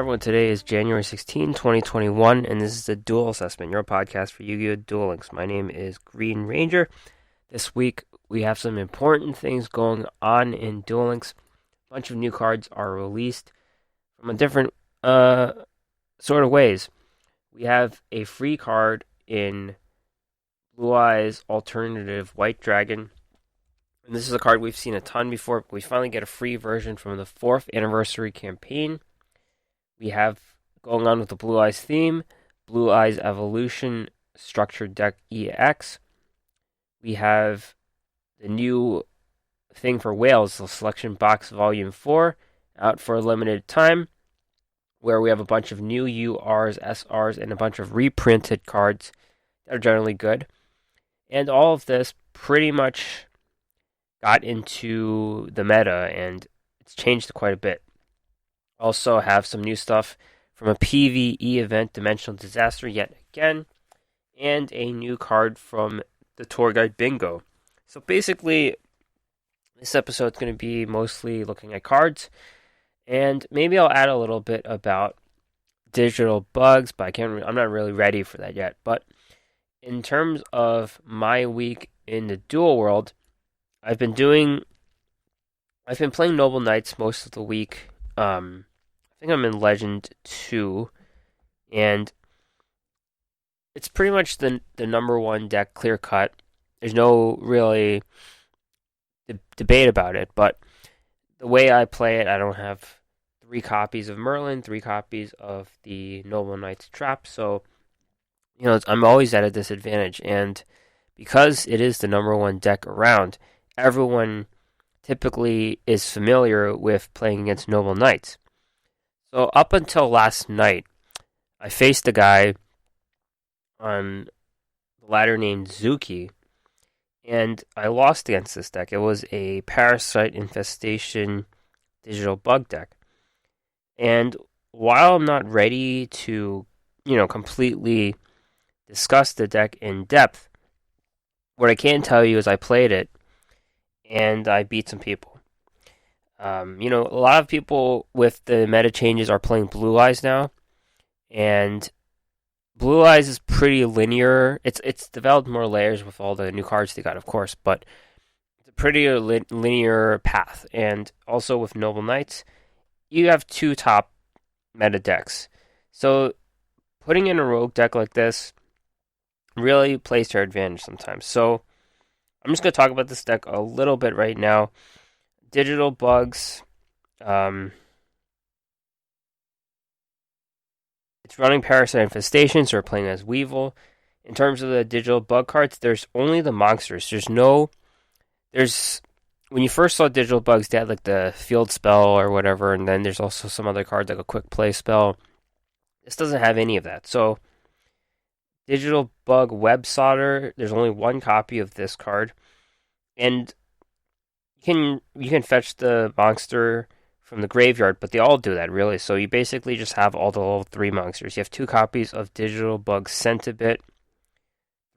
Everyone, today is January 16, 2021, and this is the Duel Assessment, your podcast for Yu-Gi-Oh! Duel Links. My name is Green Ranger. This week, we have some important things going on in Duel Links. A bunch of new cards are released from a different sort of ways. We have a free card in Blue Eyes Alternative White Dragon. And this is a card we've seen a ton before. We finally get a free version from the 4th anniversary campaign. We have going on with the Blue Eyes theme, Blue Eyes Evolution Structured Deck EX. We have the new thing for Whales, the Selection Box Volume 4, out for a limited time, where we have a bunch of new URs, SRs, and a bunch of reprinted cards that are generally good. And all of this pretty much got into the meta, and it's changed quite a bit. Also have some new stuff from a PvE event, Dimensional Disaster, yet again, and a new card from the Tour Guide Bingo. So basically, this episode is going to be mostly looking at cards, and maybe I'll add a little bit about digital bugs, but I'm not really ready for that yet. But in terms of my week in the Duel world, I've been playing Noble Knights most of the week. I think I'm in Legend 2, and it's pretty much the number one deck, clear cut. There's no really debate about it, but the way I play it, I don't have 3 copies of Merlin, 3 copies of the Noble Knights Trap, so I'm always at a disadvantage, and because it is the number one deck around, everyone typically is familiar with playing against Noble Knights. So up until last night, I faced a guy on the ladder named Zuki, and I lost against this deck. It was a Parasite Infestation digital bug deck. And while I'm not ready to, completely discuss the deck in depth, what I can tell you is I played it, and I beat some people. A lot of people with the meta changes are playing Blue Eyes now, and Blue Eyes is pretty linear. It's developed more layers with all the new cards they got, of course, but it's a pretty linear path. And also with Noble Knights, you have 2 top meta decks. So putting in a rogue deck like this really plays to our advantage sometimes. So I'm just going to talk about this deck a little bit right now. Digital bugs. It's running Parasite Infestation, so we're playing as Weevil. In terms of the digital bug cards, there's only the monsters. When you first saw digital bugs, they had like the field spell or whatever, and then there's also some other cards like a quick play spell. This doesn't have any of that. So, digital bug web solder, there's only 1 copy of this card. And you can fetch the monster from the graveyard, but they all do that, really. So you basically just have all the level 3 monsters. You have 2 copies of Digital Bug Centibit,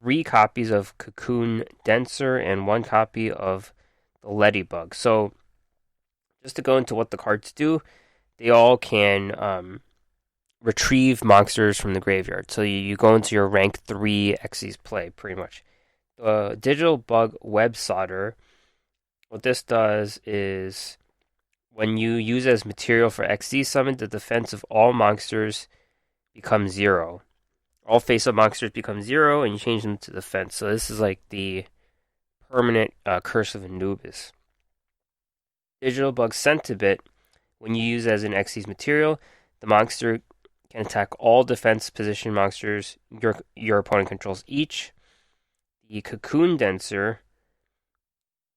3 copies of Cocoon Denser, and 1 copy of the Ladybug. So just to go into what the cards do, they all can retrieve monsters from the graveyard. So you go into your rank 3 Xyz play, pretty much. The Digital Bug Web Solder, what this does is when you use it as material for XD summon, the defense of all monsters becomes 0. All face-up monsters become 0, and you change them to defense. So this is like the permanent Curse of Anubis. Digital Bug Centibit, when you use it as an XD material, the monster can attack all defense position monsters your opponent controls each. The Cocoon Denser,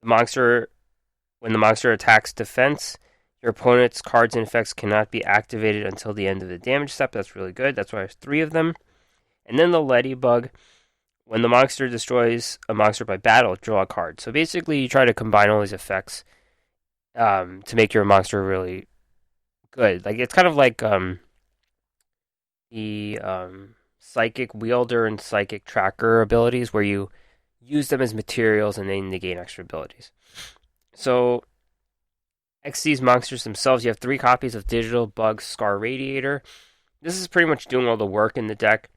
when the monster attacks defense, your opponent's cards and effects cannot be activated until the end of the damage step. That's really good. That's why there's 3 of them. And then the Ladybug, when the monster destroys a monster by battle, draw a card. So basically, you try to combine all these effects to make your monster really good. Like it's kind of like the Psychic Wielder and Psychic Tracker abilities, where you use them as materials and then they gain extra abilities. So XC's monsters themselves, you have 3 copies of Digital Bug Scar Radiator. This is pretty much doing all the work in the deck.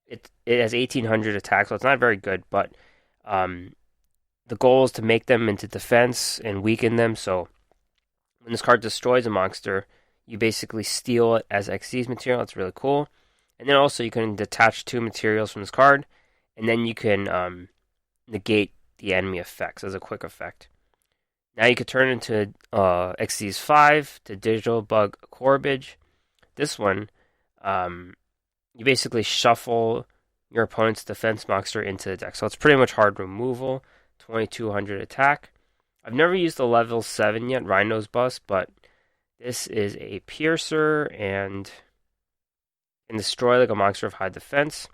It has 1800 attack, so it's not very good, but um, the goal is to make them into defense and weaken them, so when this card destroys a monster, you basically steal it as XC's material. It's really cool. And then also you can detach 2 materials from this card, and then you can negate the enemy effects as a quick effect. Now you could turn into XC's 5 to Digital Bug Corbage. This one, you basically shuffle your opponent's defense monster into the deck. So it's pretty much hard removal, 2200 attack. I've never used the level 7 yet, Rhino's Bust, but this is a piercer and can destroy like a monster of high defense.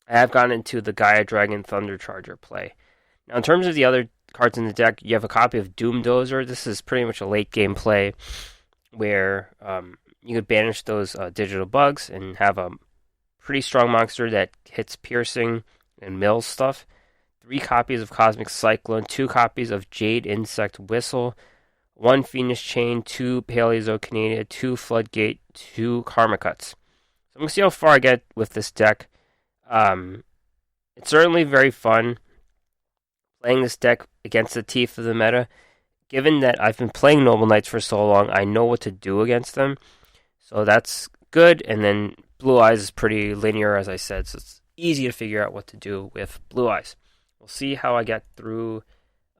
I have gotten into the Gaia Dragon Thunder Charger play. Now, in terms of the other cards in the deck, you have a copy of Doom Dozer. This is pretty much a late game play where you could banish those digital bugs and have a pretty strong monster that hits piercing and mills stuff. 3 copies of Cosmic Cyclone, 2 copies of Jade Insect Whistle, 1 Phoenix Chain, 2 Paleozocanada, 2 Floodgate, 2 Karma Cuts. So I'm going to see how far I get with this deck. It's certainly very fun playing this deck against the teeth of the meta. Given that I've been playing Noble Knights for so long, I know what to do against them. So that's good. And then Blue Eyes is pretty linear, as I said, so it's easy to figure out what to do with Blue Eyes. We'll see how I get through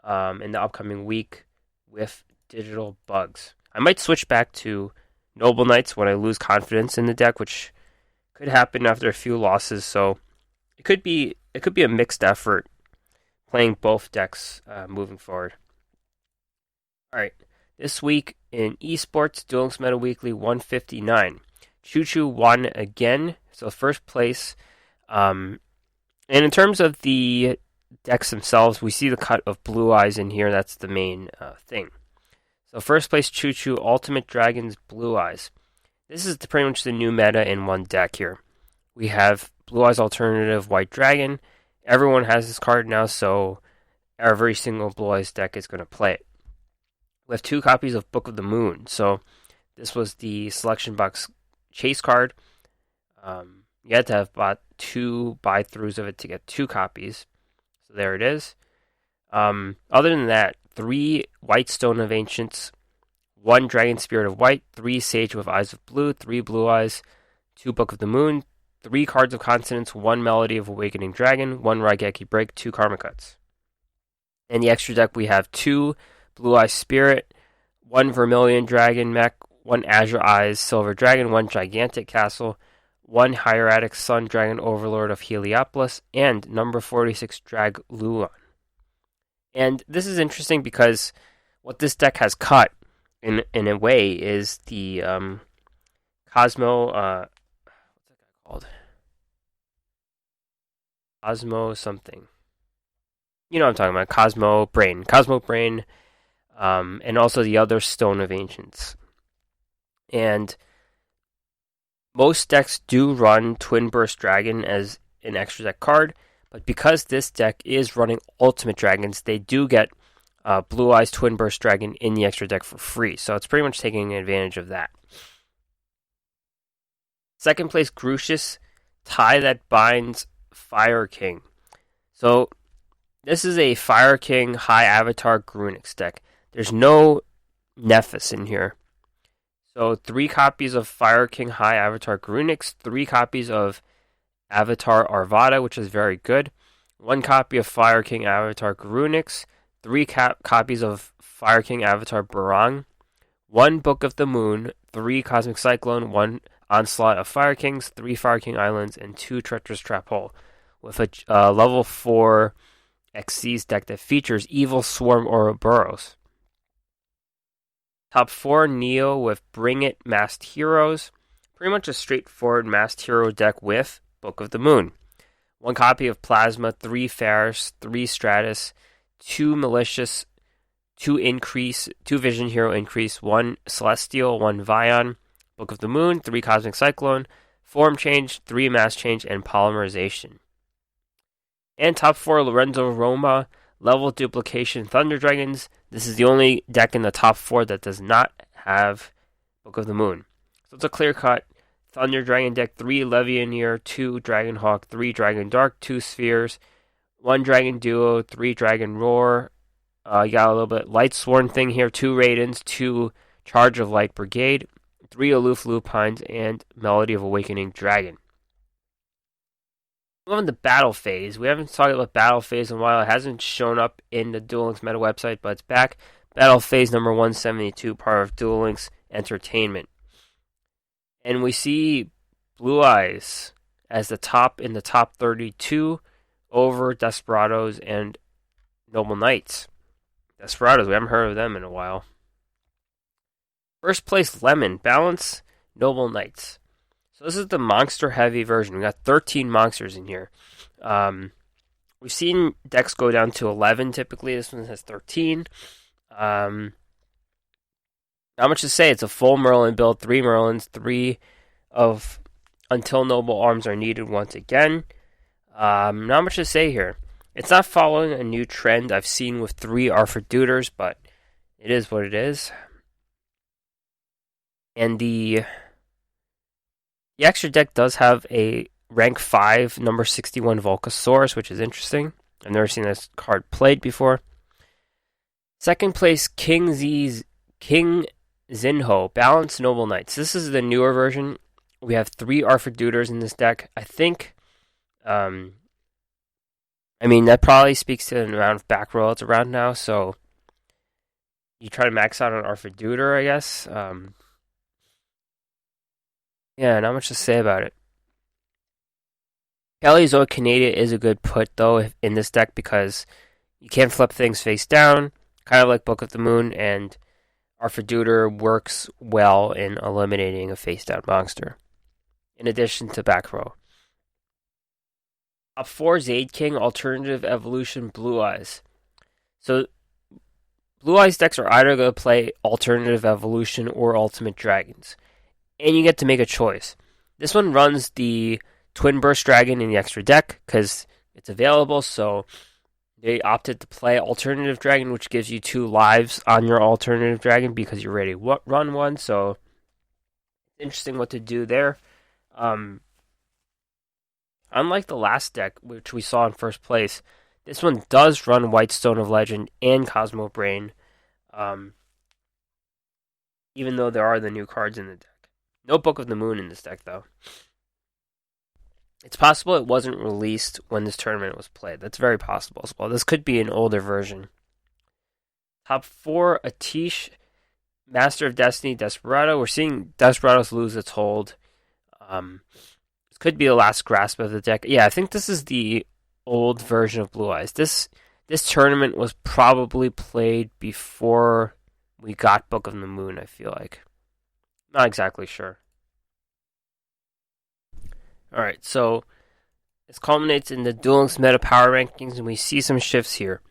in the upcoming week with Digital Bugs. I might switch back to Noble Knights when I lose confidence in the deck, which could happen after a few losses. So it could be a mixed effort playing both decks moving forward. All right, this week in Esports, Duel Links Meta Weekly 159. Choo Choo won again, so first place. And in terms of the decks themselves, we see the cut of Blue Eyes in here. That's the main thing. So first place, Choo Choo, Ultimate Dragons, Blue Eyes. This is pretty much the new meta in one deck here. We have Blue Eyes Alternative, White Dragon. Everyone has this card now, so every single Blue Eyes deck is going to play it. We have 2 copies of Book of the Moon. So this was the selection box chase card. You had to have bought 2 buy-throughs of it to get 2 copies. So there it is. Other than that, 3 White Stone of Ancients, 1 Dragon Spirit of White, 3 Sage with Eyes of Blue, 3 Blue Eyes, 2 Book of the Moon, 3 Cards of Consonance, 1 Melody of Awakening Dragon, 1 Raigeki Break, 2 Karma Cuts. In the extra deck, we have 2 Blue Eyes Spirit, 1 Vermilion Dragon Mech, 1 Azure Eyes Silver Dragon, 1 Gigantic Castle, 1 Hieratic Sun Dragon Overlord of Heliopolis, and number 46 Drag Lulon. And this is interesting because what this deck has cut, in a way, is the Cosmo, what's that guy called? Cosmo something. You know what I'm talking about, Cosmo Brain, and also the other Stone of Ancients. And most decks do run Twin Burst Dragon as an extra deck card, but because this deck is running Ultimate Dragons, they do get Blue Eyes Twin Burst Dragon in the extra deck for free. So it's pretty much taking advantage of that. Second place, Grucius, Tie That Binds, Fire King. So this is a Fire King High Avatar Grunix deck. There's no Nephis in here. So 3 copies of Fire King High Avatar Grunix, 3 copies of Avatar Arvada, which is very good, 1 copy of Fire King Avatar Grunix, 3 copies of Fire King Avatar Barang, 1 Book of the Moon, 3 Cosmic Cyclone, 1 Onslaught of Fire Kings, 3 Fire King Islands, and 2 Treacherous Trap Hole, with a level 4 XC's deck that features Evil Swarm Ouroboros. Top 4, Neo with Bring It Masked Heroes. Pretty much a straightforward Masked Hero deck with Book of the Moon. 1 copy of Plasma, 3 Ferris, 3 Stratus, 2 Malicious, 2 Increase, 2 Vision Hero Increase, 1 Celestial, 1 Vion, Book of the Moon, 3 Cosmic Cyclone, Form Change, 3 Mass Change, and Polymerization. And top 4, Lorenzo Roma, Level Duplication Thunder Dragons. This is the only deck in the top 4 that does not have Book of the Moon. So it's a clear-cut Thunder Dragon deck. 3 Levianeer, 2 Dragonhawk, 3 Dragon Dark, 2 Spheres, 1 Dragon Duo, 3 Dragon Roar. You got a little bit Lightsworn thing here. 2 Raidens, 2 Charge of Light Brigade, 3 Aloof Lupines, and Melody of Awakening Dragon. We're on the battle phase. We haven't talked about battle phase in a while. It hasn't shown up in the Duel Links meta website, but it's back. Battle phase number 172, part of Duel Links Entertainment. And we see Blue Eyes as the top in the top 32 over Desperados and Noble Knights. Desperados, we haven't heard of them in a while. First place, Lemon, Balance, Noble Knights. So this is the monster-heavy version. We got 13 monsters in here. We've seen decks go down to 11 typically. This one has 13. Not much to say. It's a full Merlin build. 3 Merlins. 3 of Until Noble Arms are needed once again. Not much to say here. It's not following a new trend I've seen with 3 Arthur Duders, but it is what it is. And the extra deck does have a rank 5, number 61 Volcasaurus, which is interesting. I've never seen this card played before. Second place, King Zinho, Balanced Noble Knights. This is the newer version. We have 3 Arthur Duders in this deck. I think, that probably speaks to the amount of back row it's around now, so you try to max out on Arthur Duder, I guess. Yeah, not much to say about it. Kelly's Old Canada is a good put, though, in this deck because you can flip things face down, kind of like Book of the Moon, and Arthur Duder works well in eliminating a face down monster, in addition to back row. Top 4, Zaid King, Alternative Evolution, Blue Eyes. So, Blue Eyes decks are either going to play Alternative Evolution or Ultimate Dragons, and you get to make a choice. This one runs the Twin Burst Dragon in the extra deck because it's available, so they opted to play Alternative Dragon, which gives you 2 lives on your Alternative Dragon because you're ready to run one, so interesting what to do there. Unlike the last deck, which we saw in first place, this one does run Whitestone of Legend and Cosmo Brain, even though there are the new cards in the deck. No Book of the Moon in this deck, though. It's possible it wasn't released when this tournament was played. That's very possible as well. This could be an older version. Top 4, Atish, Master of Destiny, Desperado. We're seeing Desperados lose its hold. This could be the last grasp of the deck. Yeah, I think this is the old version of Blue Eyes. This tournament was probably played before we got Book of the Moon, I feel like. Not exactly sure. Alright, so this culminates in the Duel Links meta power rankings, and we see some shifts here.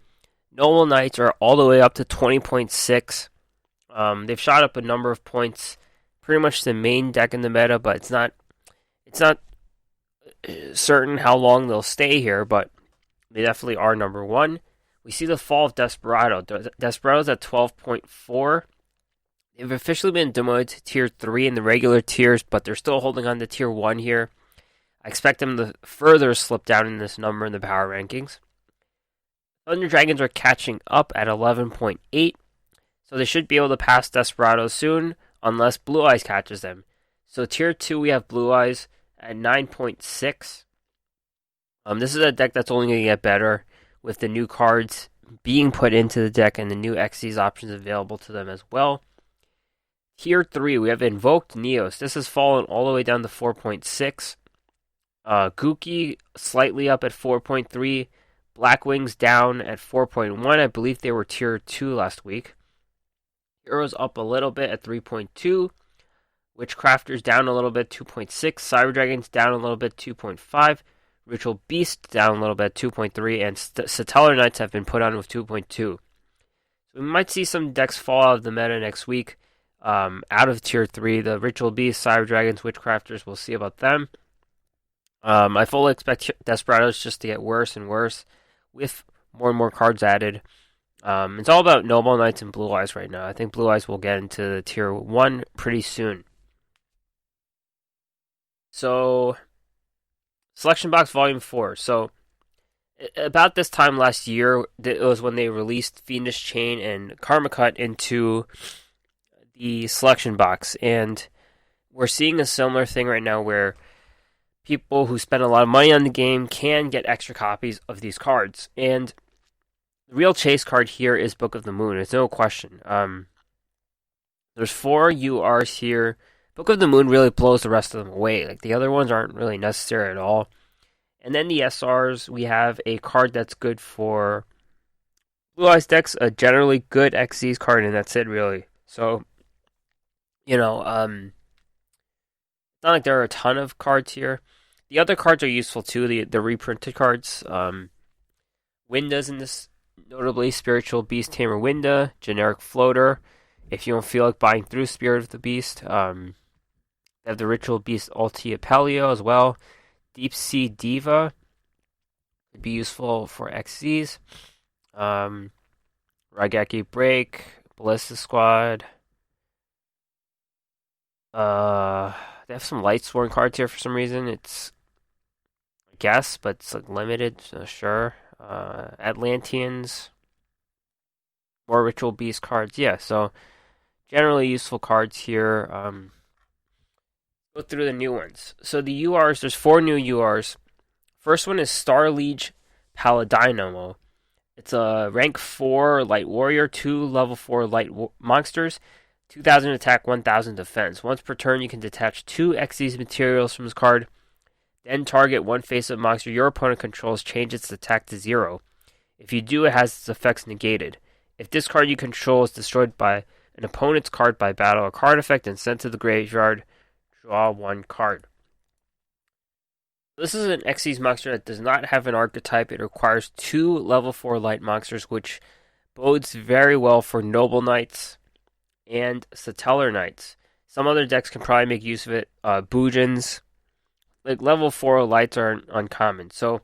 Noble Knights are all the way up to 20.6. They've shot up a number of points, pretty much the main deck in the meta, but it's not certain how long they'll stay here, but they definitely are number 1. We see the fall of Desperado. Desperado's at 12.4. They've officially been demoted to Tier 3 in the regular tiers, but they're still holding on to Tier 1 here. I expect them to further slip down in this number in the power rankings. Thunder Dragons are catching up at 11.8, so they should be able to pass Desperados soon, unless Blue Eyes catches them. So Tier 2, we have Blue Eyes at 9.6. This is a deck that's only going to get better with the new cards being put into the deck and the new Xyz options available to them as well. Tier 3, we have Invoked Neos. This has fallen all the way down to 4.6. Gookie slightly up at 4.3. Blackwings down at 4.1. I believe they were Tier 2 last week. Heroes up a little bit at 3.2. Witchcrafters down a little bit, 2.6. Cyber Dragons down a little bit, 2.5. Ritual Beast down a little bit, 2.3. And Satellar Knights have been put on with 2.2. So we might see some decks fall out of the meta next week. Out of Tier 3, the Ritual Beast, Cyber Dragons, Witchcrafters, we'll see about them. I fully expect Desperados just to get worse and worse, with more and more cards added. It's all about Noble Knights and Blue Eyes right now. I think Blue Eyes will get into the Tier 1 pretty soon. So, Selection Box Volume 4. So, about this time last year, it was when they released Fiendish Chain and Karma Cut into the Selection Box. And we're seeing a similar thing right now where people who spend a lot of money on the game can get extra copies of these cards. And the real chase card here is Book of the Moon. There's no question. There's 4 URs here. Book of the Moon really blows the rest of them away. Like, the other ones aren't really necessary at all. And then the SRs, we have a card that's good for Blue Eyes decks, a generally good XYZ card, and that's it, really. So, it's not like there are a ton of cards here. The other cards are useful too, the reprinted cards. Winda's in this, notably Spiritual Beast Tamer Winda, Generic Floater. If you don't feel like buying through Spirit of the Beast, they have the Ritual Beast Ulti Apelio as well. Deep Sea Diva would be useful for XZs. Raigeki Break, Ballista Squad. They have some Lightsworn cards here for some reason. It's, I guess, but it's like limited, so sure. Atlanteans. More Ritual Beast cards. Yeah, so generally useful cards here. Go through the new ones. So the URs, there's 4 new URs. First one is Star Liege Paladinamo. It's a rank 4 light warrior, 2 level 4 light monsters, 2000 attack, 1000 defense. Once per turn, you can detach 2 XYZ materials from this card. Then target one face-up monster your opponent controls, change its attack to 0. If you do, it has its effects negated. If this card you control is destroyed by an opponent's card by battle or card effect and sent to the graveyard, draw 1 card. This is an XYZ monster that does not have an archetype. It requires 2 level 4 light monsters, which bodes very well for Noble Knights and Satellar Knights. Some other decks can probably make use of it. Boojins. Like, level 4 lights are uncommon. So,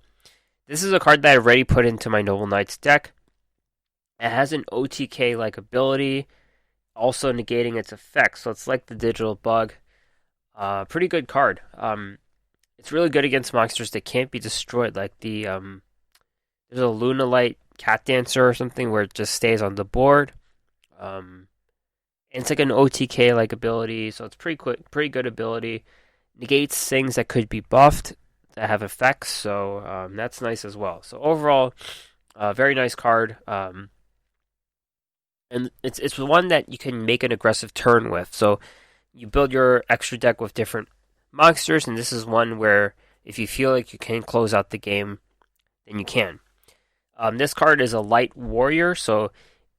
this is a card that I already put into my Noble Knights deck. It has an OTK-like ability, also negating its effects. So, it's like the Digital Bug. Pretty good card. It's really good against monsters that can't be destroyed, like there's a Lunalight Cat Dancer or something where it just stays on the board. And it's like an OTK-like ability, so it's pretty good ability. Negates things that could be buffed that have effects, so that's nice as well. So overall, very nice card. And it's one that you can make an aggressive turn with. So you build your extra deck with different monsters, and this is one where if you feel like you can close out the game, then you can. This card is a light warrior, so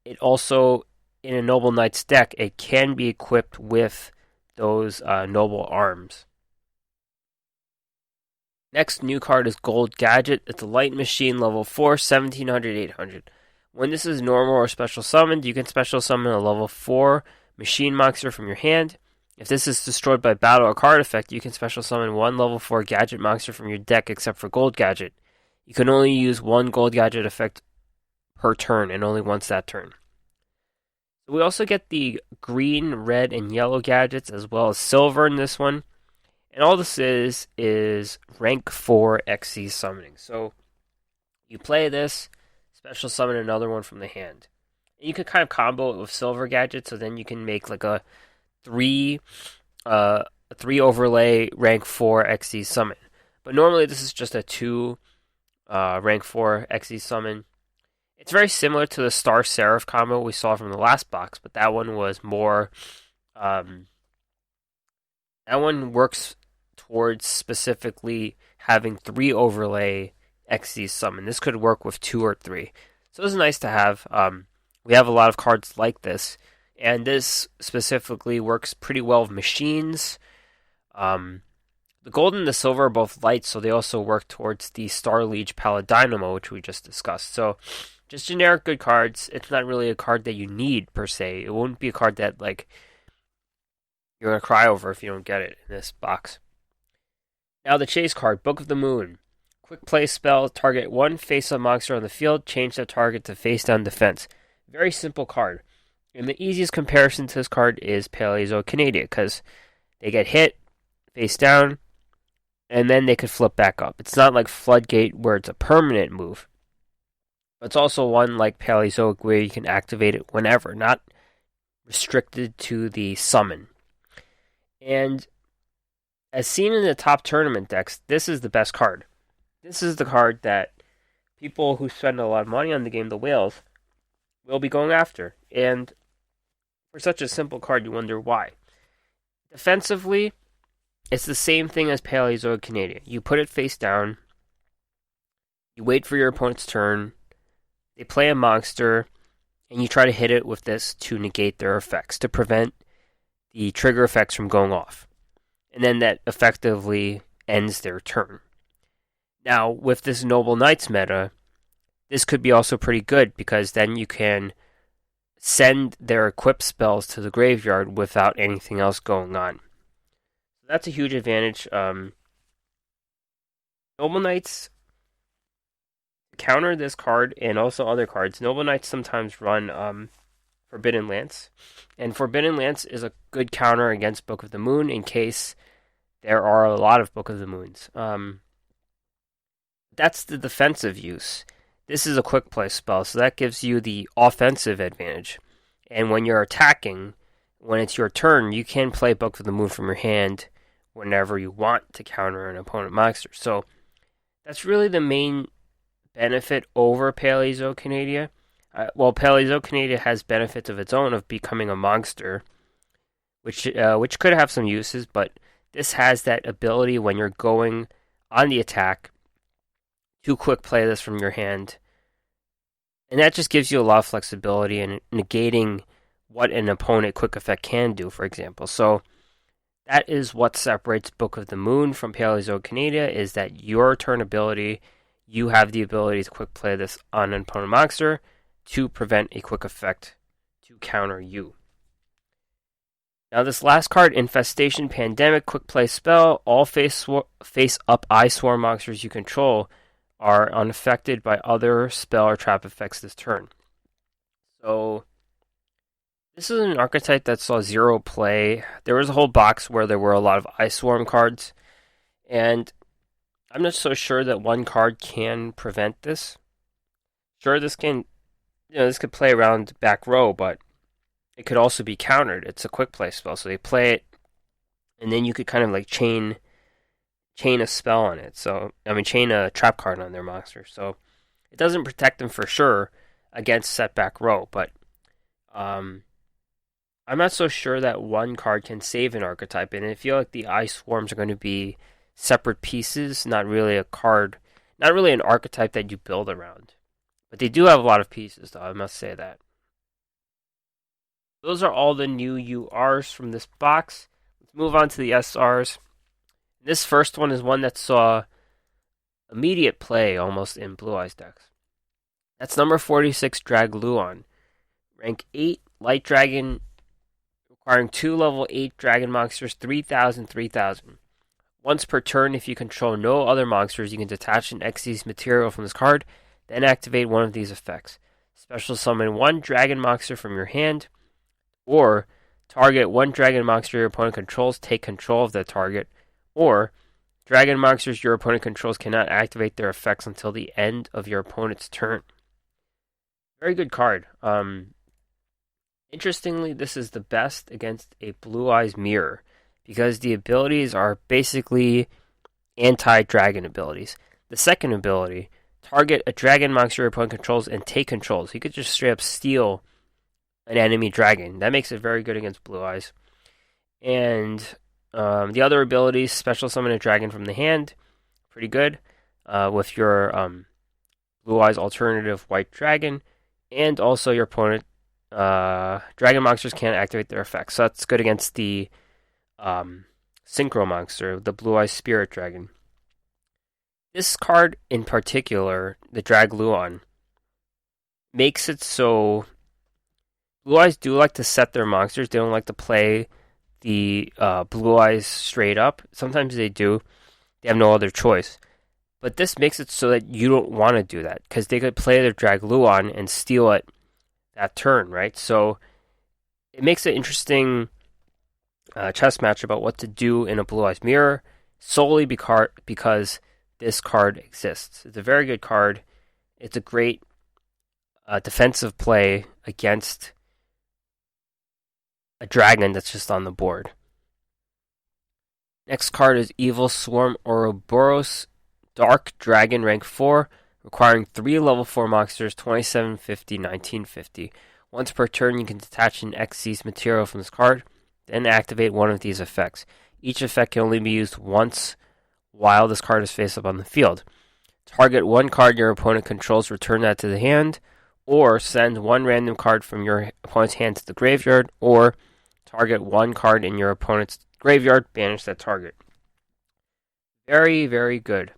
it also, in a Noble Knights deck, it can be equipped with those Noble Arms. Next new card is Gold Gadget. It's a light machine, level 4, 1700, 800. When this is normal or special summoned, you can special summon a level 4 machine monster from your hand. If this is destroyed by battle or card effect, you can special summon 1 level 4 gadget monster from your deck except for Gold Gadget. You can only use 1 Gold Gadget effect per turn and only once that turn. We also get the green, red, and yellow gadgets as well as silver in this one. And all this is rank 4 XYZ summoning. So you play this, special summon another one from the hand. And you can kind of combo it with silver gadgets, so then you can make like a 3 overlay rank 4 XYZ summon. But normally this is just a 2 rank 4 XYZ summon. It's very similar to the Star Seraph combo we saw from the last box, but that one was more that one works towards specifically having 3 overlay XYZ summon. This could work with 2 or 3. So this is nice to have. We have a lot of cards like this, and this specifically works pretty well with machines. The gold and the silver are both light, so they also work towards the Star Liege Paladinamo, which we just discussed. So just generic good cards. It's not really a card that you need, per se. It won't be a card that, like, you're going to cry over if you don't get it in this box. Now the chase card, Book of the Moon. Quick play spell, target one face-up monster on the field, change the target to face-down defense. Very simple card. And the easiest comparison to this card is Paleozoic Canadia, because they get hit, face down, and then they could flip back up. It's not like Floodgate where it's a permanent move. It's also one like Paleozoic where you can activate it whenever, not restricted to the summon. And as seen in the top tournament decks, this is the best card. This is the card that people who spend a lot of money on the game, the whales, will be going after. And for such a simple card, you wonder why. Defensively, it's the same thing as Paleozoic Canadia. You put it face down, you wait for your opponent's turn, they play a monster, and you try to hit it with this to negate their effects, to prevent the trigger effects from going off. And then that effectively ends their turn. Now, with this Noble Knights meta, this could be also pretty good, because then you can send their equipped spells to the graveyard without anything else going on. That's a huge advantage. Noble Knights counter this card and also other cards. Noble Knights sometimes run Forbidden Lance, and Forbidden Lance is a good counter against Book of the Moon in case there are a lot of Book of the Moons. That's the defensive use. This is a quick play spell, so that gives you the offensive advantage. And when you're attacking, when it's your turn, you can play Book of the Moon from your hand whenever you want to counter an opponent monster. So that's really the main benefit over Paleozoic Canadia. Paleozoic Canadia has benefits of its own of becoming a monster, which could have some uses, but this has that ability when you're going on the attack to quick play this from your hand. And that just gives you a lot of flexibility in negating what an opponent quick effect can do, for example. So that is what separates Book of the Moon from Paleozoic Canadia, is that your turn ability, you have the ability to quick play this on an opponent monster to prevent a quick effect to counter you. Now this last card, Infestation Pandemic, quick play spell, all face-up Eye Swarm monsters you control are unaffected by other spell or trap effects this turn. So this is an archetype that saw zero play. There was a whole box where there were a lot of Eye Swarm cards, and I'm not so sure that one card can prevent this. Sure, this could play around back row, but it could also be countered. It's a quick play spell, so they play it, and then you could kind of like chain a spell on it. So, chain a trap card on their monster. So, it doesn't protect them for sure against setback row, but I'm not so sure that one card can save an archetype, and I feel like the Eye Swarms are going to be separate pieces, not really a card, not really an archetype that you build around. But they do have a lot of pieces, though, I must say that. Those are all the new URs from this box. Let's move on to the SRs. This first one is one that saw immediate play almost in Blue Eyes decks. That's number 46, Dragluon. Rank 8, Light Dragon, requiring 2 level 8 dragon monsters, 3,000, 3,000. Once per turn, if you control no other monsters, you can detach an Xyz material from this card, then activate one of these effects. Special summon 1 dragon monster from your hand, or target 1 dragon monster your opponent controls, take control of that target, or dragon monsters your opponent controls cannot activate their effects until the end of your opponent's turn. Very good card. Interestingly, this is the best against a Blue Eyes mirror, because the abilities are basically anti-dragon abilities. The second ability, target a dragon monster your opponent controls and take control. So you could just straight up steal an enemy dragon. That makes it very good against Blue Eyes. And the other abilities, special summon a dragon from the hand, pretty good with your Blue Eyes alternative white dragon, and also your opponent dragon monsters can't activate their effects, so that's good against the synchro monster, the Blue Eyes Spirit Dragon. This card in particular, the Dragluon, makes it so Blue Eyes do like to set their monsters. They don't like to play the Blue Eyes straight up. Sometimes they do. They have no other choice. But this makes it so that you don't want to do that, because they could play their Dragluon and steal it that turn, right? So it makes an interesting chess match about what to do in a Blue Eyes Mirror, solely because this card exists. It's a very good card. It's a great defensive play against a dragon that's just on the board. Next card is Evil Swarm Ouroboros, Dark Dragon, rank 4, requiring 3 level 4 monsters, 2750, 1950. Once per turn, you can detach an Xyz material from this card, then activate one of these effects. Each effect can only be used once while this card is face up on the field. Target one card your opponent controls, return that to the hand, or send one random card from your opponent's hand to the graveyard, or target one card in your opponent's graveyard, banish that target. Very, very good.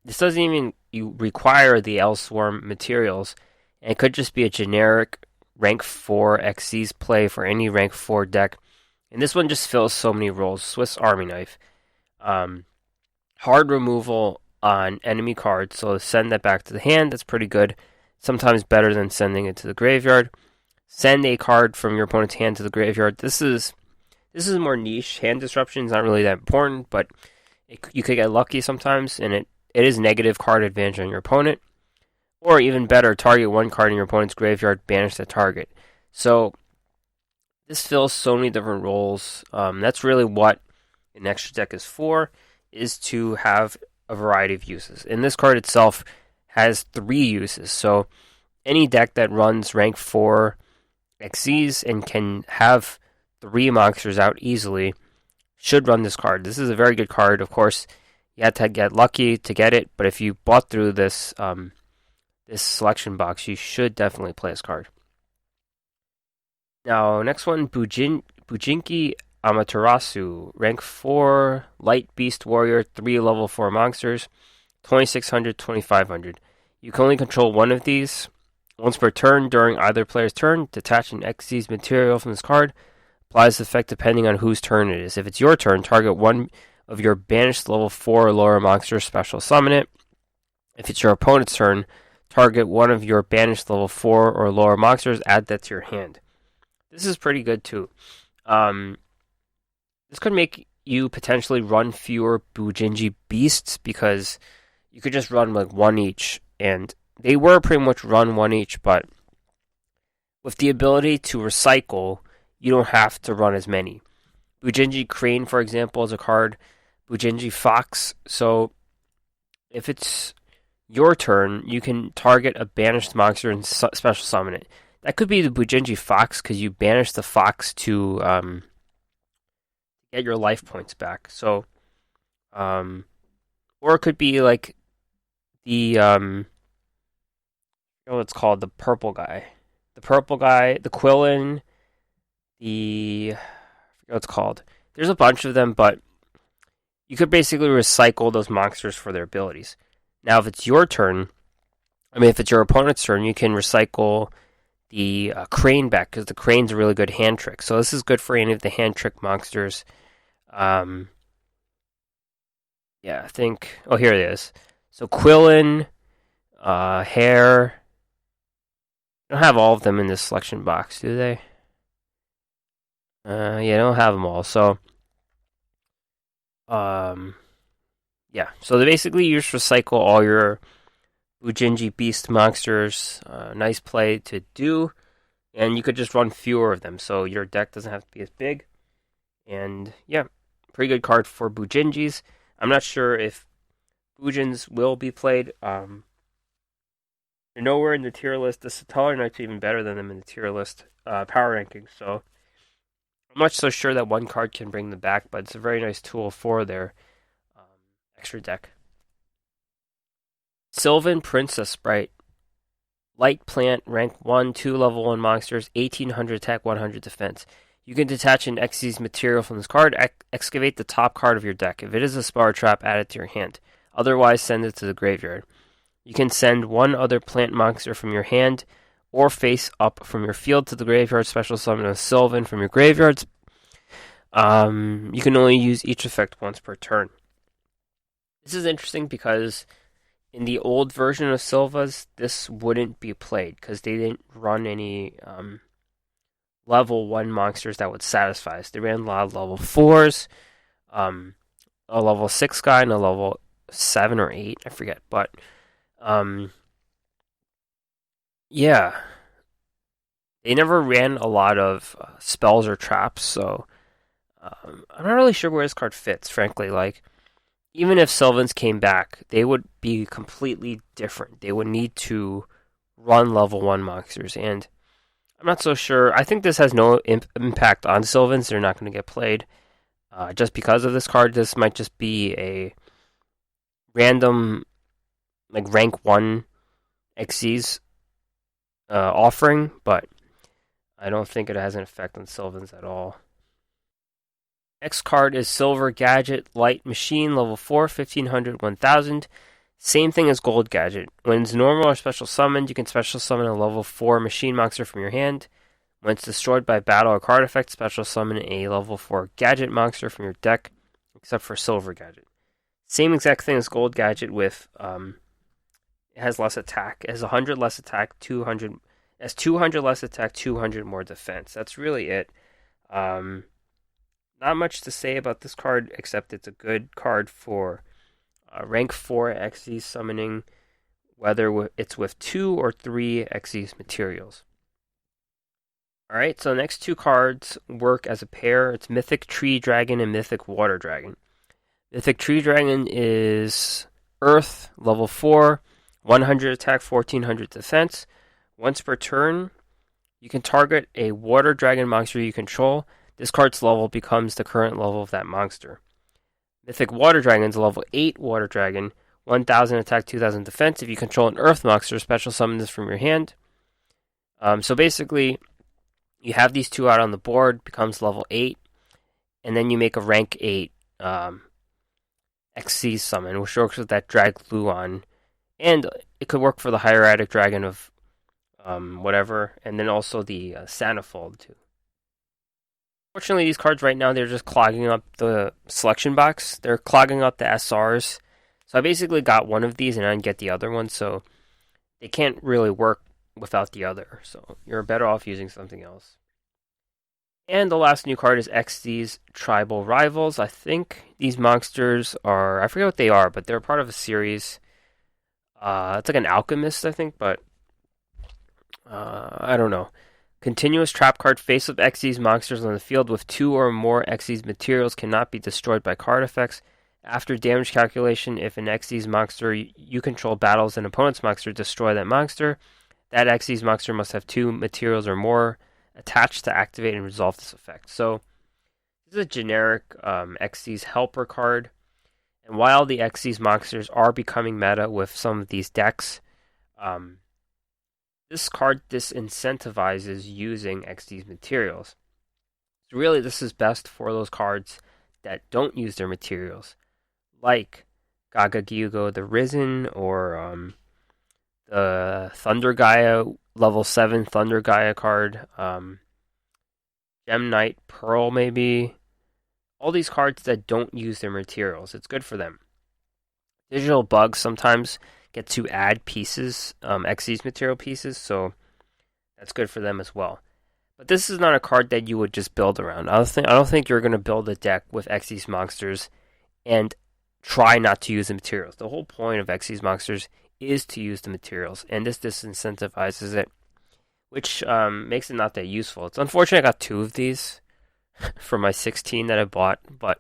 This doesn't even require the L-Swarm materials, and it could just be a generic rank 4 Xyz play for any rank 4 deck. And this one just fills so many roles. Swiss Army Knife. Hard removal on enemy cards, so send that back to the hand. That's pretty good. Sometimes better than sending it to the graveyard. Send a card from your opponent's hand to the graveyard. This is more niche. Hand disruption is not really that important, but you could get lucky sometimes, and it is negative card advantage on your opponent. Or even better, target one card in your opponent's graveyard, banish that target. So this fills so many different roles. That's really what an extra deck is for, is to have a variety of uses. And this card itself has 3 uses. So any deck that runs rank 4 Xyz and can have 3 monsters out easily should run this card. This is a very good card. Of course, you had to get lucky to get it, but if you bought through this this selection box, you should definitely play this card. Now, next one, Bujinki Amaterasu, rank 4, Light Beast Warrior, 3 level 4 monsters, 2600, 2500. You can only control one of these. Once per turn, during either player's turn, detach an Xyz material from this card. Applies the effect depending on whose turn it is. If it's your turn, target one of your banished level 4 or lower monsters, special summon it. If it's your opponent's turn, target one of your banished level 4 or lower monsters, add that to your hand. This is pretty good too. This could make you potentially run fewer Bujinji Beasts, because you could just run like one each, and they were pretty much run one each, but with the ability to recycle, you don't have to run as many. Bujinji Crane, for example, is a card. Bujinji Fox. So if it's your turn, you can target a banished monster and special summon it. That could be the Bujinji Fox, because you banish the fox to get your life points back. So, or it could be like the what's called the purple guy, the Quillin, I forget what it's called. There's a bunch of them, but you could basically recycle those monsters for their abilities. Now, if it's your turn, if it's your opponent's turn, you can recycle the Crane back, because the Crane's a really good hand trick. So this is good for any of the hand trick monsters. I think... Oh, here it is. So Quillin, Hare... I don't have all of them in this selection box, do they? I don't have them all. So, so they basically you just recycle all your Bujinji Beast monsters. Nice play to do, and you could just run fewer of them, so your deck doesn't have to be as big. And pretty good card for Bujinjis. I'm not sure if Bujins will be played. They're nowhere in the tier list. The Satalar Knight's even better than them in the tier list power rankings. So I'm not so sure that one card can bring them back, but it's a very nice tool for their extra deck. Sylvan Princess Sprite, Light Plant, rank 1, 2 level 1 monsters, 1800 attack, 100 defense. You can detach an Xyz material from this card, excavate the top card of your deck. If it is a spell or trap, add it to your hand. Otherwise, send it to the graveyard. You can send one other plant monster from your hand or face up from your field to the graveyard, special summon a Sylvan from your graveyards. You can only use each effect once per turn. This is interesting because in the old version of Silva's, this wouldn't be played because they didn't run any level 1 monsters that would satisfy us. They ran a lot of level 4s, um, a level 6 guy, and a level 7 or 8, I forget. But, yeah, they never ran a lot of spells or traps, so I'm not really sure where this card fits, frankly. Like, even if Sylvans came back, they would be completely different. They would need to run level 1 monsters, and I'm not so sure. I think this has no impact on Sylvans. They're not going to get played just because of this card. This might just be a random, like, rank 1 Xyz offering, but I don't think it has an effect on Sylvans at all. Next card is Silver Gadget Light Machine, level 4, 1500, 1000. Same thing as Gold Gadget. When it's normal or special summoned, you can special summon a level 4 machine monster from your hand. When it's destroyed by battle or card effect, special summon a level 4 gadget monster from your deck, except for Silver Gadget. Same exact thing as Gold Gadget with, it has less attack. It has 100 less attack, 200, it has 200 less attack, 200 more defense. That's really it. Not much to say about this card, except it's a good card for rank 4 Xyz summoning, whether it's with 2 or 3 Xyz materials. Alright, so the next two cards work as a pair. It's Mythic Tree Dragon and Mythic Water Dragon. Mythic Tree Dragon is Earth, level 4, 100 attack, 1400 defense. Once per turn, you can target a Water Dragon monster you control. This card's level becomes the current level of that monster. Mythic Water Dragon is a level 8 Water Dragon, 1000 attack, 2000 defense. If you control an Earth monster, special summon this from your hand. So basically, you have these two out on the board, becomes level 8, and then you make a rank 8 Xyz summon, which works with that Drag Luon. And it could work for the Hieratic Dragon of whatever, and then also the Sanifold too. Fortunately, these cards right now, they're just clogging up the selection box. They're clogging up the SRs. So I basically got one of these and I didn't get the other one, so they can't really work without the other. So you're better off using something else. And the last new card is XD's Tribal Rivals. I think these monsters are, I forget what they are, but they're part of a series. It's like an alchemist, I think, but I don't know. Continuous trap card. Face up Xyz monsters on the field with 2 or more Xyz materials cannot be destroyed by card effects. After damage calculation, if an Xyz monster you control battles an opponent's monster, destroy that monster. That Xyz monster must have 2 materials or more attached to activate and resolve this effect. So, this is a generic Xyz helper card. And while the Xyz monsters are becoming meta with some of these decks, this card disincentivizes using Xyz materials. So really, this is best for those cards that don't use their materials, like Yugioh the Risen, or the Thunder Gaia, level 7 Thunder Gaia card, Gem Knight Pearl maybe. All these cards that don't use their materials, it's good for them. Digital Bugs sometimes get to add pieces, Xyz material pieces, so that's good for them as well. But this is not a card that you would just build around. I don't think you're going to build a deck with Xyz monsters and try not to use the materials. The whole point of Xyz monsters is to use the materials, and this disincentivizes it, which makes it not that useful. It's unfortunate I got 2 of these for my 16 that I bought, but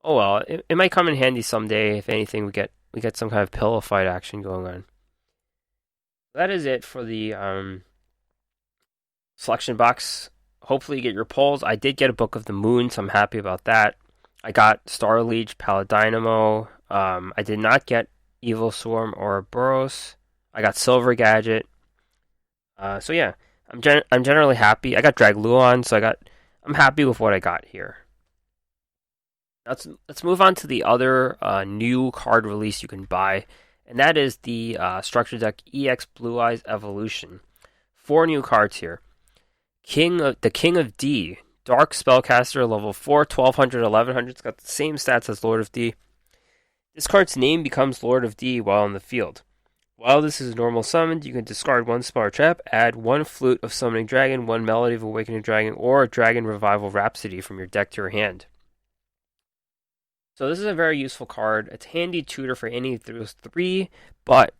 oh well, it might come in handy someday. If anything, we get some kind of pillow fight action going on. That is it for the selection box. Hopefully you get your polls. I did get a Book of the Moon, so I'm happy about that. I got Star Leech, Paladynamo. I did not get Evil Swarm or Boros. I got Silver Gadget. So yeah, I'm generally happy. I got Drag Luon, so I'm happy with what I got here. Let's move on to the other new card release you can buy, and that is the Structure Deck EX Blue Eyes Evolution. 4 new cards here. King of D, Dark Spellcaster, level 4, 1200, 1100. It's got the same stats as Lord of D. This card's name becomes Lord of D while in the field. While this is normal summoned, you can discard one spell or trap, add one Flute of Summoning Dragon, one Melody of Awakening Dragon, or a Dragon Revival Rhapsody from your deck to your hand. So this is a very useful card. It's handy tutor for any of those three, but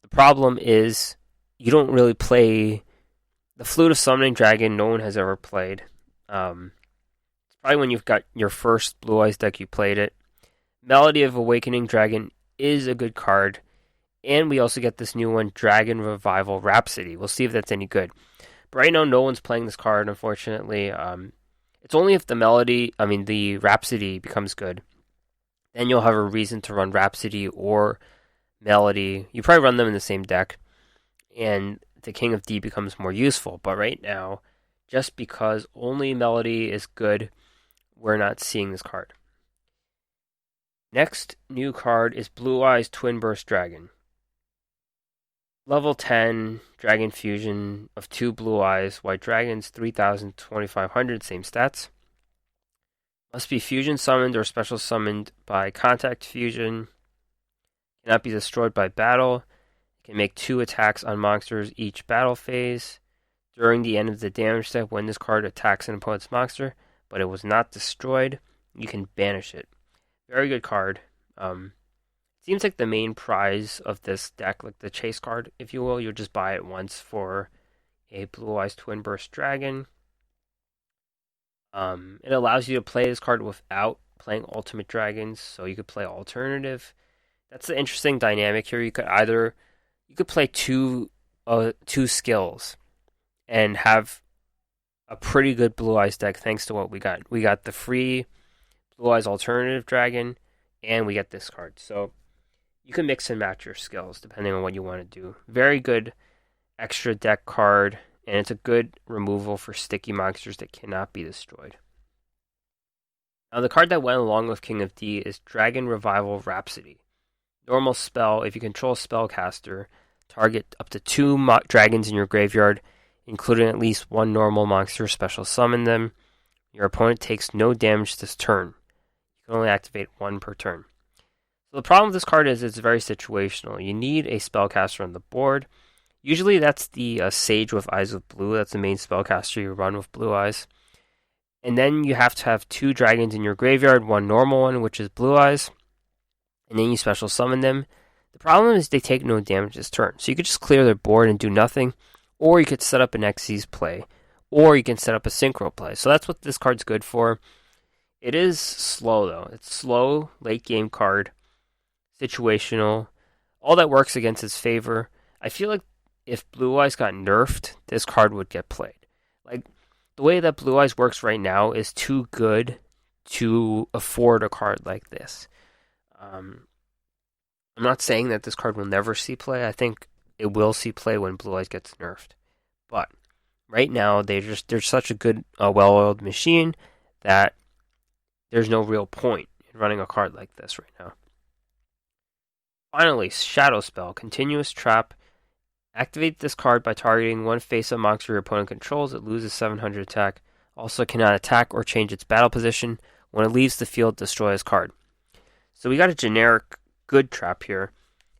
the problem is you don't really play the Flute of Summoning Dragon. No one has ever played. It's probably when you've got your first Blue Eyes deck you played it. Melody of Awakening Dragon is a good card. And we also get this new one, Dragon Revival Rhapsody. We'll see if that's any good. But right now, no one's playing this card, unfortunately. It's only if the Rhapsody becomes good. Then you'll have a reason to run Rhapsody or Melody. You probably run them in the same deck. And the King of D becomes more useful. But right now, just because only Melody is good, we're not seeing this card. Next new card is Blue Eyes Twin Burst Dragon. Level 10 Dragon Fusion of 2 Blue Eyes, White Dragons, 3000, 2500, same stats. Must be fusion summoned or special summoned by contact fusion. Cannot be destroyed by battle. Can make 2 attacks on monsters each battle phase. During the end of the damage step, when this card attacks an opponent's monster, but it was not destroyed, you can banish it. Very good card. Seems like the main prize of this deck, like the chase card, if you will, you'll just buy it once for a Blue Eyes Twin Burst Dragon. It allows you to play this card without playing Ultimate Dragons, so you could play alternative. That's the interesting dynamic here. You could play two skills and have a pretty good Blue Eyes deck thanks to what we got. We got the free Blue Eyes Alternative Dragon, and we get this card. So you can mix and match your skills depending on what you want to do. Very good extra deck card, and it's a good removal for sticky monsters that cannot be destroyed. Now, the card that went along with King of D is Dragon Revival Rhapsody. Normal spell, if you control Spellcaster, target up to 2 dragons in your graveyard, including at least one normal monster, special summon them. Your opponent takes no damage this turn. You can only activate 1 per turn. So the problem with this card is it's very situational. You need a Spellcaster on the board. Usually that's the Sage with Eyes of Blue. That's the main Spellcaster you run with Blue Eyes. And then you have to have 2 dragons in your graveyard, 1 normal one, which is Blue Eyes. And then you special summon them. The problem is they take no damage this turn. So you could just clear their board and do nothing. Or you could set up an Xyz play. Or you can set up a Synchro play. So that's what this card's good for. It is slow, though. It's slow, late game card. Situational. All that works against its favor. I feel like if Blue Eyes got nerfed, this card would get played. Like, the way that Blue Eyes works right now is too good to afford a card like this. I'm not saying that this card will never see play. I think it will see play when Blue Eyes gets nerfed. But right now, they're such a good, well-oiled machine that there's no real point in running a card like this right now. Finally, Shadow Spell, Continuous Trap. Activate this card by targeting one face-up monster your opponent controls. It loses 700 attack. Also cannot attack or change its battle position. When it leaves the field, destroy this card. So we got a generic good trap here.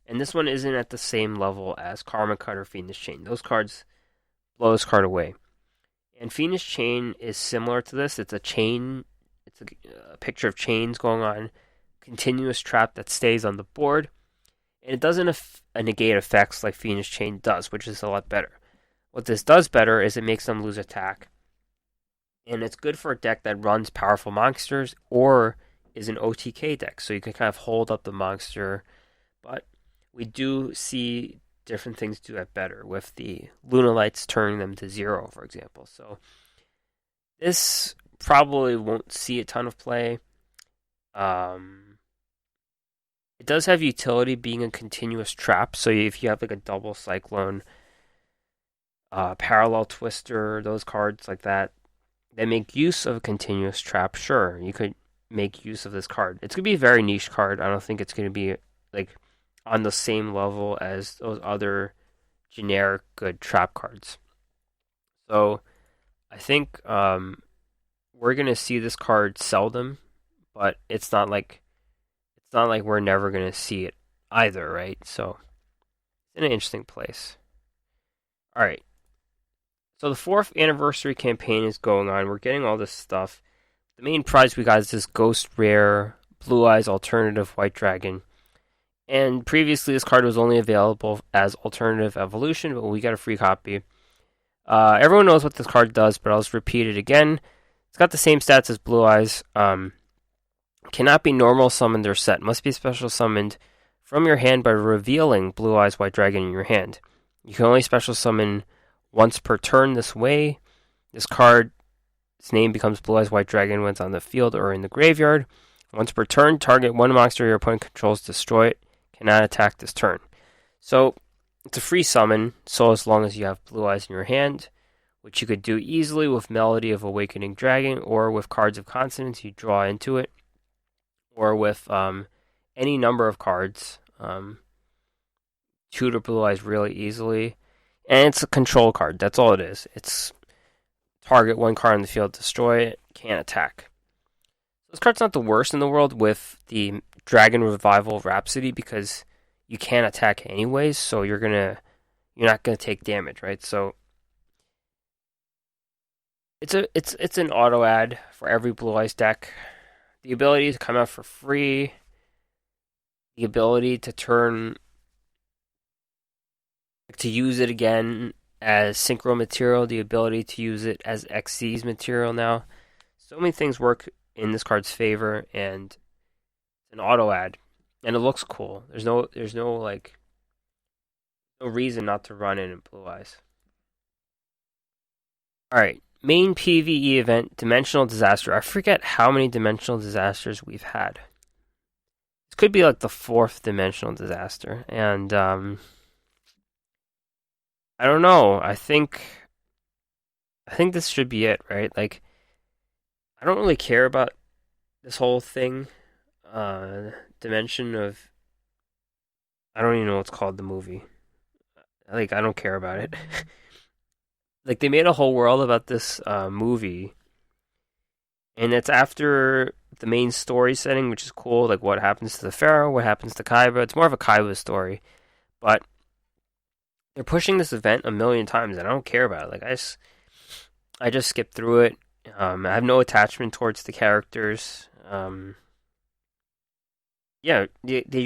And this one isn't at the same level as Karma Cut or Fiendish Chain. Those cards blow this card away. And Fiendish Chain is similar to this. It's a chain. It's a picture of chains going on. Continuous trap that stays on the board. And it doesn't negate effects like Fiendish Chain does, which is a lot better. What this does better is it makes them lose attack. And it's good for a deck that runs powerful monsters or is an OTK deck. So you can kind of hold up the monster. But we do see different things do that better with the Lunalights turning them to 0, for example. So this probably won't see a ton of play. It does have utility being a continuous trap, so if you have like a double Cyclone, Parallel Twister, those cards like that make use of a continuous trap, sure, you could make use of this card. It's going to be a very niche card. I don't think it's going to be like on the same level as those other generic good trap cards. So I think we're going to see this card seldom, but it's not it's not like we're never going to see it either, right? So it's in an interesting place. All right. So the 4th anniversary campaign is going on. We're getting all this stuff. The main prize we got is this Ghost Rare Blue Eyes Alternative White Dragon. And previously this card was only available as Alternative Evolution, but we got a free copy. Everyone knows what this card does, but I'll just repeat it again. It's got the same stats as Blue Eyes. Cannot be normal summoned or set. Must be special summoned from your hand by revealing Blue Eyes White Dragon in your hand. You can only special summon once per turn this way. This card's name becomes Blue Eyes White Dragon when it's on the field or in the graveyard. Once per turn, target one monster your opponent controls, destroy it. Cannot attack this turn. So it's a free summon, so as long as you have Blue Eyes in your hand, which you could do easily with Melody of Awakening Dragon, or with Cards of Consonance you draw into it, or with any number of cards. Tutor Blue Eyes really easily. And it's a control card, that's all it is. It's target one card on the field, destroy it, can't attack. This card's not the worst in the world with the Dragon Revival Rhapsody, because you can't attack anyways, so you're not gonna take damage, right? So it's an auto ad for every Blue Eyes deck. The ability to come out for free, the ability to use it again as synchro material, the ability to use it as Xyz material now. So many things work in this card's favor, and it's an auto ad, and it looks cool. There's no reason not to run it in Blue Eyes. Alright, main PvE event, Dimensional Disaster. I forget how many Dimensional Disasters we've had. This could be like the 4th Dimensional Disaster, and I don't know. I think this should be it, right? Like, I don't really care about this whole thing. Dimension of... I don't even know what's called, the movie. Like, I don't care about it. Like, they made a whole world about this movie. And it's after the main story setting, which is cool. Like, what happens to the Pharaoh, what happens to Kaiba. It's more of a Kaiba story. But they're pushing this event a million times, and I don't care about it. Like, I just skip through it. I have no attachment towards the characters. Yeah, they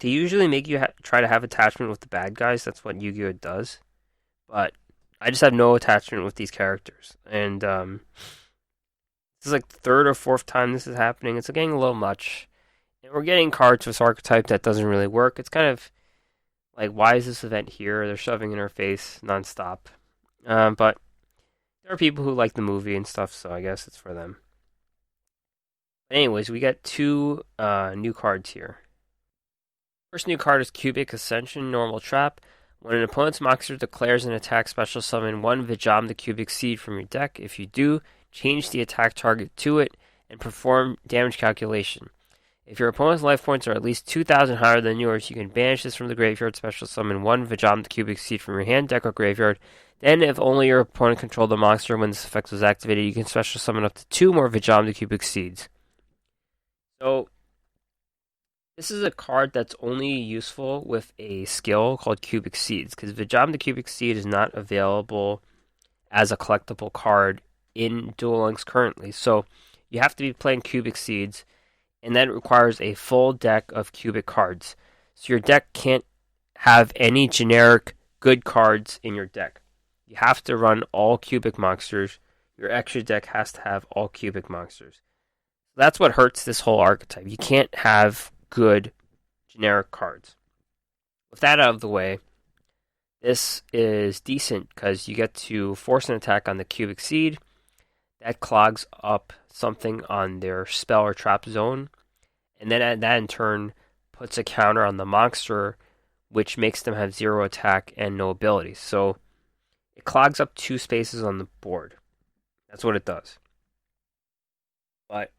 usually make you try to have attachment with the bad guys. That's what Yu-Gi-Oh does. But I just have no attachment with these characters. And this is like the 3rd or 4th time this is happening. It's getting a little much. And we're getting cards with archetype that doesn't really work. It's kind of like, why is this event here? They're shoving in our face nonstop. But there are people who like the movie and stuff, so I guess it's for them. Anyways, we got 2 new cards here. First new card is Cubic Ascension, Normal Trap. When an opponent's monster declares an attack, special summon 1 Vijam the Cubic Seed from your deck. If you do, change the attack target to it and perform damage calculation. If your opponent's life points are at least 2,000 higher than yours, you can banish this from the graveyard, special summon 1 Vijam the Cubic Seed from your hand, deck, or graveyard. Then, if only your opponent controlled the monster when this effect was activated, you can special summon up to 2 more Vijam the Cubic Seeds. So, this is a card that's only useful with a skill called Cubic Seeds, because Vijam the Cubic Seed is not available as a collectible card in Duel Links currently. So, you have to be playing Cubic Seeds, and that requires a full deck of cubic cards. So your deck can't have any generic good cards in your deck. You have to run all cubic monsters. Your extra deck has to have all cubic monsters. That's what hurts this whole archetype. You can't have good generic cards. With that out of the way, this is decent because you get to force an attack on the cubic seed. That clogs up something on their spell or trap zone. And then that in turn puts a counter on the monster, which makes them have 0 attack and no abilities. So it clogs up 2 spaces on the board. That's what it does. But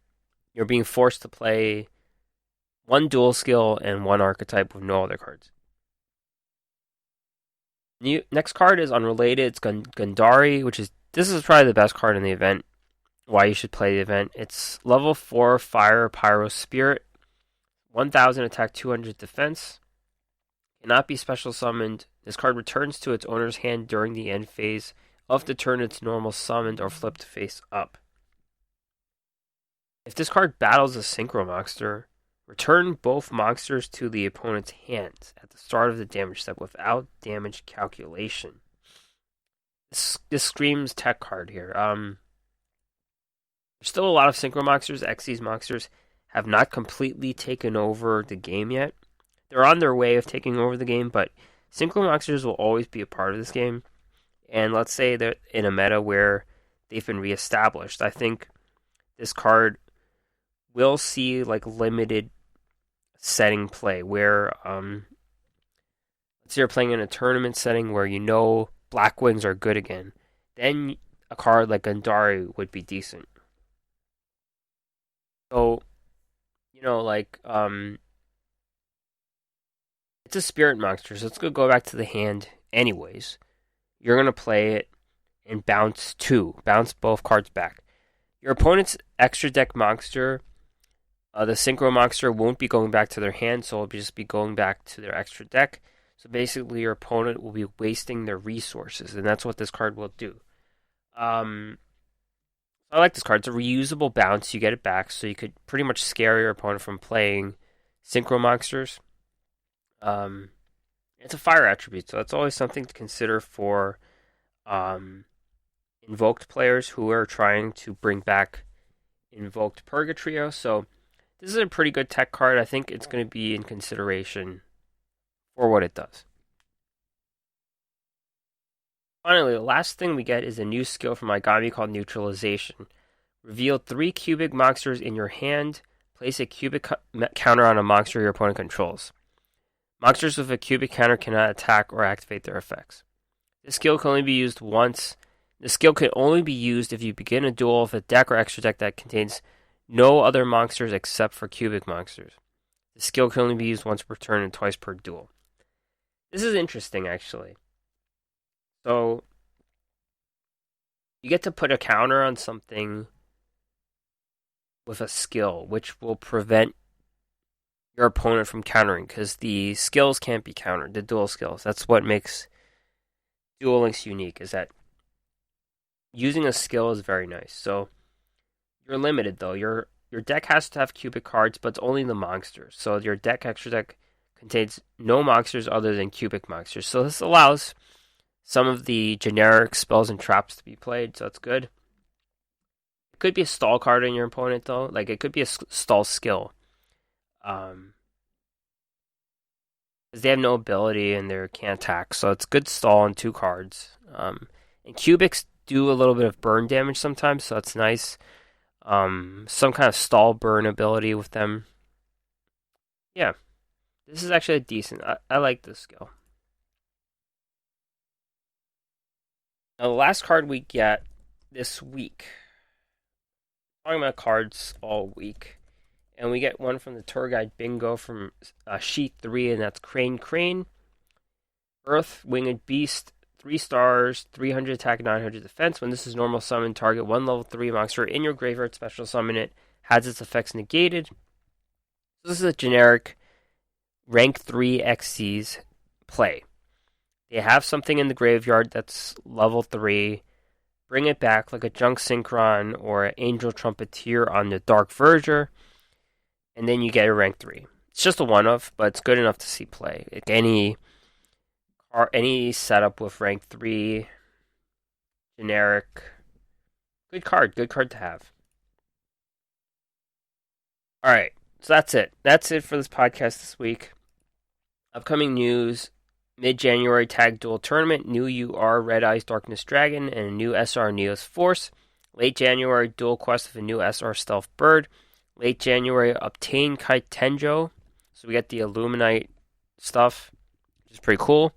you're being forced to play 1 dual skill and 1 archetype with no other cards. Next card is unrelated. It's Gundari, this is probably the best card in the event. Why you should play the event. It's level 4 Fire Pyro Spirit 1000 attack, 200 defense. Cannot be special summoned. This card returns to its owner's hand during the end phase of the turn it's normal summoned or flipped face up. If this card battles a Synchro monster, return both monsters to the opponent's hands at the start of the damage step without damage calculation. This screams tech card here. There's still a lot of Synchro monsters. Xyz monsters have not completely taken over the game yet. They're on their way of taking over the game, but Synchro monsters will always be a part of this game. And let's say they're in a meta where they've been reestablished. I think this card will see like limited setting play where let's say you're playing in a tournament setting where you know Black Wings are good again. Then a card like Gandari would be decent. So, it's a spirit monster, so it's going to go back to the hand anyways. You're going to play it and bounce both cards back. Your opponent's extra deck monster, the Synchro monster, won't be going back to their hand, so it'll just be going back to their extra deck. So basically, your opponent will be wasting their resources, and that's what this card will do. I like this card. It's a reusable bounce. You get it back, so you could pretty much scare your opponent from playing Synchro monsters. It's a fire attribute, so that's always something to consider for invoked players who are trying to bring back invoked Purgatrio. So this is a pretty good tech card. I think it's going to be in consideration for what it does. Finally, the last thing we get is a new skill from Igami called Neutralization. Reveal 3 cubic monsters in your hand. Place a cubic counter on a monster your opponent controls. Monsters with a cubic counter cannot attack or activate their effects. This skill can only be used once. The skill can only be used if you begin a duel with a deck or extra deck that contains no other monsters except for cubic monsters. The skill can only be used once per turn and twice per duel. This is interesting, actually. So, you get to put a counter on something with a skill, which will prevent your opponent from countering, because the skills can't be countered, the dual skills. That's what makes Duel Links unique, is that using a skill is very nice. So, you're limited, though. Your deck has to have cubic cards, but it's only the monsters. So, your extra deck contains no monsters other than cubic monsters. So, this allows some of the generic spells and traps to be played, so it's good. It could be a stall card in your opponent, though. Like, it could be a stall skill. Because they have no ability and they can't attack, so it's good stall on 2 cards. And cubics do a little bit of burn damage sometimes, so it's nice. Some kind of stall burn ability with them. Yeah, this is actually decent. I like this skill. Now, the last card we get this week. Talking about cards all week. And we get one from the tour guide bingo from sheet 3, and that's Crane Crane. Earth, Winged Beast, 3 stars, 300 attack, 900 defense. When this is normal summon, target 1 level 3 monster in your graveyard, special summon it, has its effects negated. So this is a generic rank 3 Xyz play. They have something in the graveyard that's level 3. Bring it back like a Junk Synchron or an Angel Trumpeteer on the Dark Verger. And then you get a rank 3. It's just a one-of, but it's good enough to see play. Like any setup with rank 3, generic, good card to have. Alright, so that's it. That's it for this podcast this week. Upcoming news, mid-January Tag Duel Tournament, new UR Red Eyes Darkness Dragon, and a new SR Neos Force. Late January, Duel Quest of a new SR Stealth Bird. Late January, Obtain Kite Tenjo. So we get the Illuminite stuff, which is pretty cool.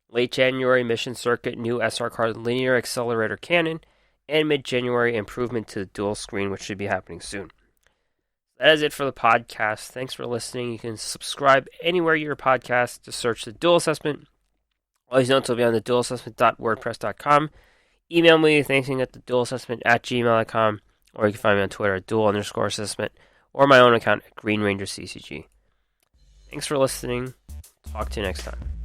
Late January, Mission Circuit, new SR card, Linear Accelerator Cannon. And mid-January, improvement to the dual screen, which should be happening soon. That is it for the podcast. Thanks for listening. You can subscribe anywhere you hear podcasts. Just search the Duel Assessment. All these notes will be on the duelassessment.wordpress.com. Email me with anything at the duelassessment@gmail.com. Or you can find me on Twitter at duel_assessment, or my own account at Green Ranger CCG. Thanks for listening. Talk to you next time.